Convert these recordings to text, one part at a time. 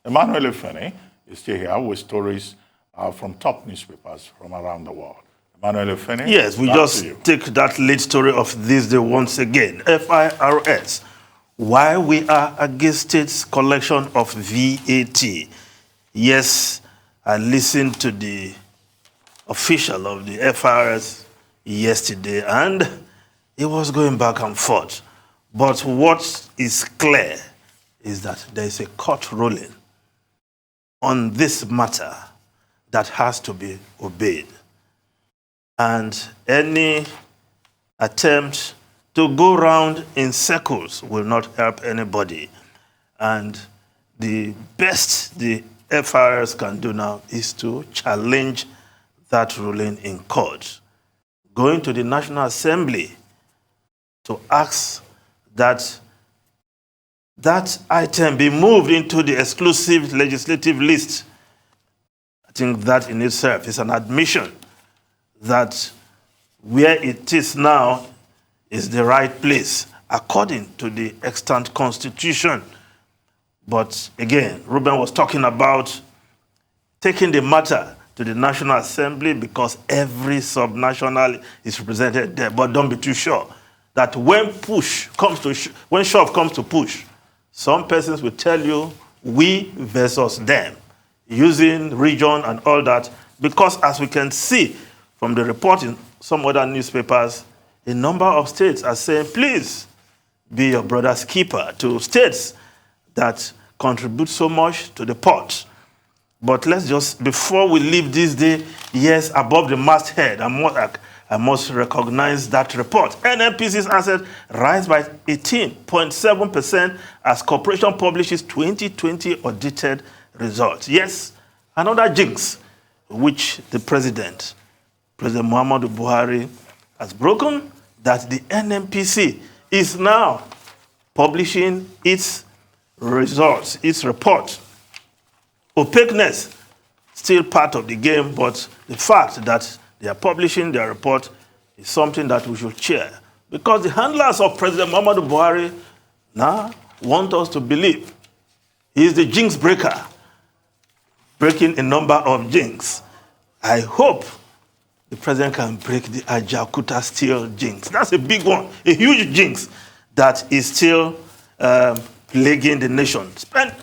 Emmanuel Efene is still here with stories from top newspapers from around the world. Emmanuel Efene. Yes, we just take that lead story of this day once again. FIRS, why we are against state's collection of VAT. Yes, I listened to the official of the FIRS yesterday, and it was going back and forth. But what is clear is that there is a court ruling on this matter that has to be obeyed. And any attempt to go round in circles will not help anybody. And the best the FIRS can do now is to challenge that ruling in court. Going to the National Assembly to ask that that item be moved into the exclusive legislative list. I think that in itself is an admission that where it is now is the right place according to the extant constitution. But again, Ruben was talking about taking the matter to the National Assembly because every subnational is represented there. But don't be too sure that when when shove comes to push, some persons will tell you we versus them, using region and all that, because as we can see from the report in some other newspapers, a number of states are saying, please be your brother's keeper to states that contribute so much to the pot. But let's just, before we leave this day, yes, above the masthead, I must recognize that report. NNPC's assets rise by 18.7% as corporation publishes 2020 audited results. Yes, another jinx which the President Muhammadu Buhari has broken, that the NNPC is now publishing its results, its report. Opaqueness, still part of the game, but the fact that they are publishing their report is something that we should cheer. Because the handlers of President Muhammadu Buhari now want us to believe he is the jinx breaker, breaking a number of jinx. I hope the president can break the Ajaokuta steel jinx. That's a big one, a huge jinx that is still plaguing the nation.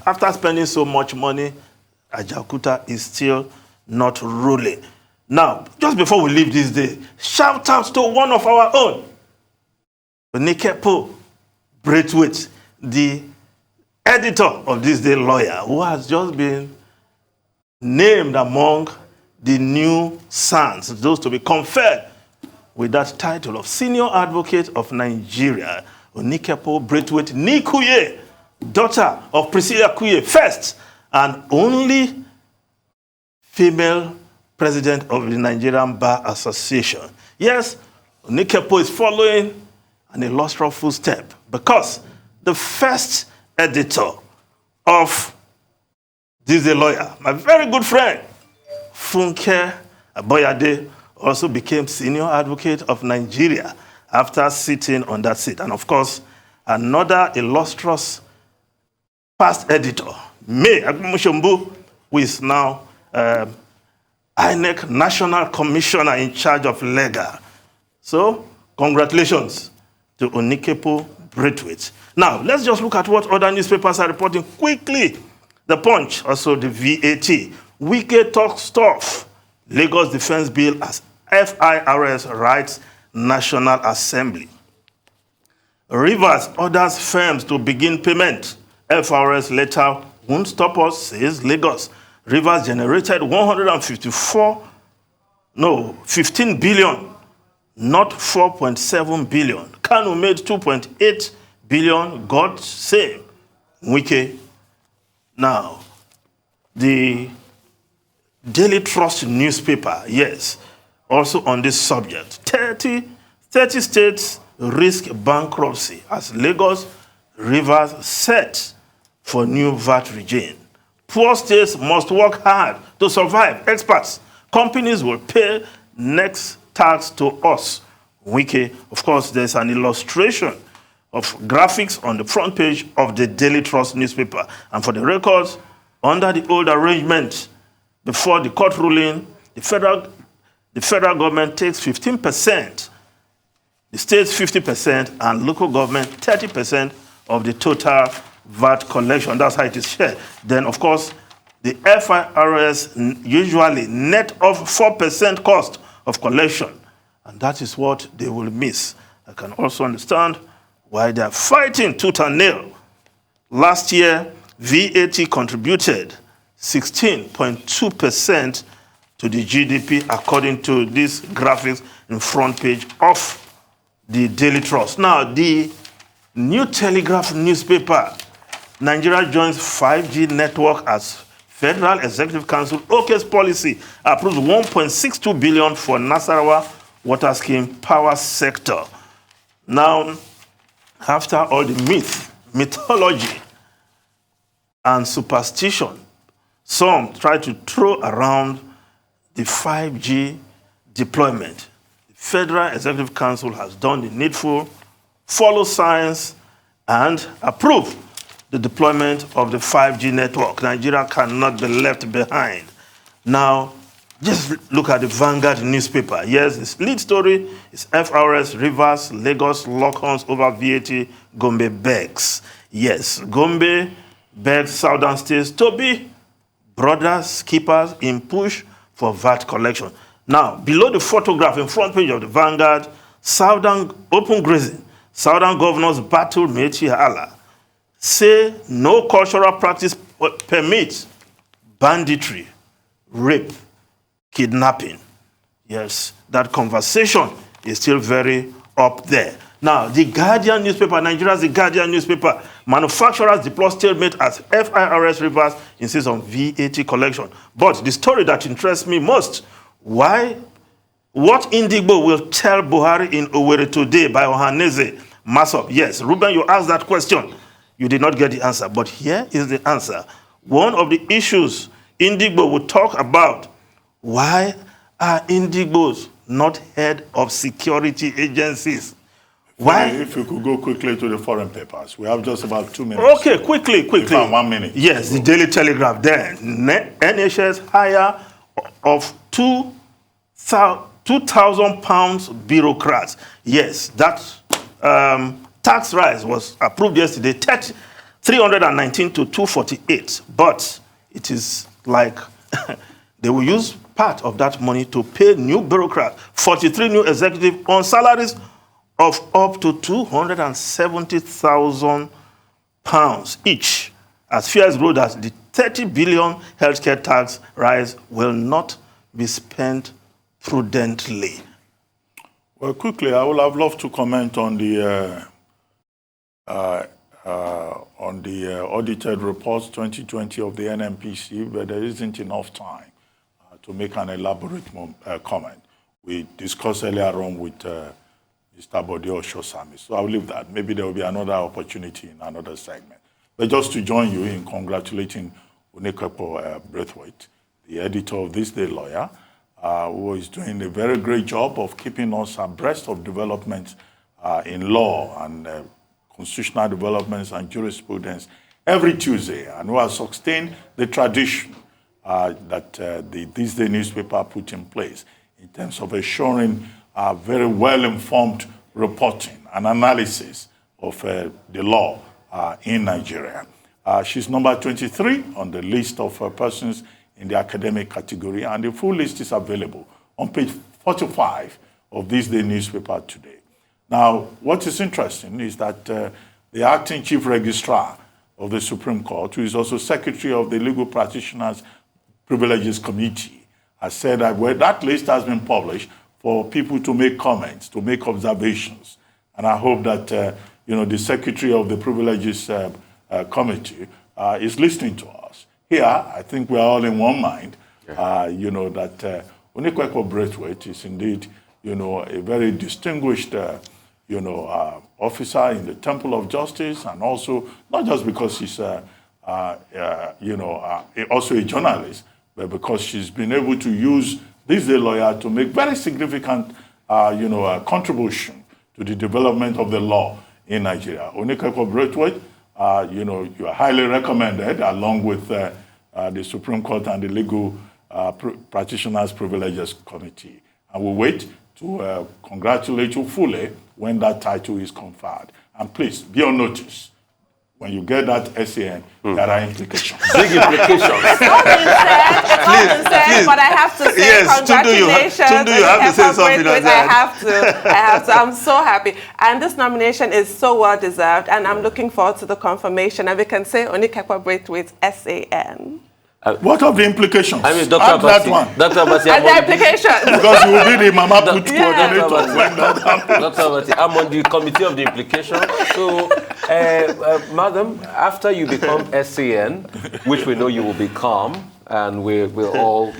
After spending so much money, Ajaokuta is still not ruling. Now, just before we leave this day, shout out to one of our own, Onikepo Braithwaite, the editor of This Day Lawyer, who has just been named among the new sons, those to be conferred with that title of Senior Advocate of Nigeria, Onikepo Braithwaite Nikuye, daughter of Priscilla Kuye, first and only female president of the Nigerian Bar Association. Yes, Onikepo is following an illustrious footstep because the first editor of This Day Lawyer, my very good friend, Funke Aboyade, also became Senior Advocate of Nigeria after sitting on that seat. And of course, another illustrious past editor, May Agumushombu, who is now INEC National Commissioner in charge of legal. So, congratulations to Onikepo Braithwaite. Now, let's just look at what other newspapers are reporting quickly. The Punch, also the VAT. Wike talks tough. Lagos Defense Bill as FIRS writes National Assembly. Rivers orders firms to begin payment. FIRS letter won't stop us, says Lagos. Rivers generated 15 billion, not 4.7 billion. Kanu made 2.8 billion, God save. Wike. Now, the Daily Trust newspaper, yes, also on this subject. 30 states risk bankruptcy as Lagos, Rivers set for new VAT regime. Poor states must work hard to survive. Experts, companies will pay next tax to us. Wike, of course, there's an illustration of graphics on the front page of the Daily Trust newspaper. And for the records, Under the old arrangement, before the court ruling, the federal government takes 15%, the states 50%, and local government 30% of the total VAT collection. That's how it is shared. Then, of course, the FIRS usually net off 4% cost of collection, and that is what they will miss. I can also understand why they are fighting tooth and nail. Last year, VAT contributed 16.2% to the GDP, according to these graphics in front page of the Daily Trust. Now, the New Telegraph newspaper, Nigeria joins 5G network as Federal Executive Council OK's policy approves 1.62 billion for Nasarawa water scheme power sector. Now, after all the mythology, and superstition, some try to throw around the 5G deployment. The Federal Executive Council has done the needful, follow science, and approve the deployment of the 5G network. Nigeria cannot be left behind. Now, just look at the Vanguard newspaper. Yes, its lead story is FRS Rivers, Lagos lock horns over VAT, Gombe begs. Yes, Gombe begs Southern states to be brothers keepers in push for VAT collection. Now, below the photograph in front page of the Vanguard, Southern open grazing, Southern governors battle Mechi Allah, say no cultural practice permits banditry, rape, kidnapping. Yes, that conversation is still very up there. Now, the Guardian newspaper, Nigeria's The Guardian newspaper, manufacturers deploy stalemate as FIRS Rivers insists on VAT collection. But the story that interests me most, what Indigbo will tell Buhari in Owerri today by Ohaneze Masop? Yes, Ruben, you asked that question. You did not get the answer, but here is the answer. One of the issues Indigbo will talk about, why are Indigbos not head of security agencies? Why? If you could go quickly to the foreign papers. We have just about 2 minutes. Okay, quickly. In fact, 1 minute. Yes, the Daily Telegraph then. NHS hire of 2,000 pounds bureaucrats. Yes, that tax rise was approved yesterday, 319 to 248. But it is like they will use part of that money to pay new bureaucrats, 43 new executives on salaries of up to 270,000 pounds each, as fears grow that the 30 billion healthcare tax rise will not be spent prudently. Well, quickly, I would have loved to comment on the audited reports 2020 of the NMPC, but there isn't enough time to make an elaborate comment. We discussed earlier on with Mr. Bode Oshosami. So I'll leave that. Maybe there will be another opportunity in another segment. But just to join you in congratulating Onekwepo Braithwaite, the editor of This Day Lawyer, who is doing a very great job of keeping us abreast of developments in law and constitutional developments and jurisprudence every Tuesday, and who has sustained the tradition that the This Day newspaper put in place in terms of assuring very well-informed reporting and analysis of the law in Nigeria. She's number 23 on the list of persons in the academic category, and the full list is available on page 45 of This Day newspaper today. Now, what is interesting is that the acting chief registrar of the Supreme Court, who is also secretary of the Legal Practitioners Privileges Committee, has said that that list has been published for people to make comments, to make observations. And I hope that the secretary of the Privileges Committee is listening to us. Here, I think we are all in one mind, that Onekwepo Braithwaite is indeed, a very distinguished, officer in the Temple of Justice, and also not just because he's, also a journalist, but because she's been able to use This Day Lawyer to make very significant, contribution to the development of the law in Nigeria. Onekwepo Braithwaite, you are highly recommended, along with the Supreme Court and the Legal Practitioners Privileges Committee. I will wait to congratulate you fully when that title is conferred. And please, be on notice. When you get that SAN, there are implications. Big implications. It's all been said, but I have to say Yes, congratulations. Tundu, you have to say something on that. I have to. I'm so happy. And this nomination is so well deserved, and I'm looking forward to the confirmation. And we can say Onikepa Braithwaite SAN. What of the implications? I mean, Dr. Add that Abasi, one. Dr. Abasi, And the implications. Because you will be the mama put coordinator Dr. when that happens. Dr. Abasi, I'm on the committee of the implications. So, madam, after you become SAN, which we know you will become, and we're all,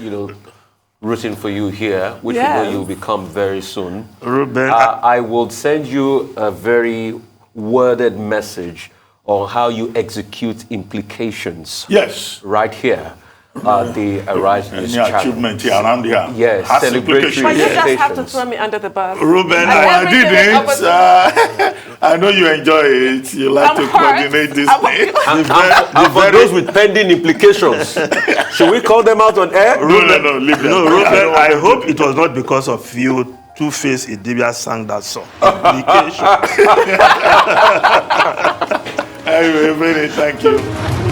rooting for you here, which we know you will become very soon. Ruben, I will send you a very worded message on how you execute implications. Yes. Right here at the Arise News Any channel. achievement here around here. Yes, has celebratory. implications. But you just have to Implications. throw me under the bus. Ruben, no, And I everything didn't. is over I know you enjoy it. You like I'm to hurt. coordinate this thing. And for those with pending implications, should we call them out on air? No, leave them. no, Ruben, I hope it was not because of you. Two-Face Idibia sang that song. Implication. Anyway, thank you.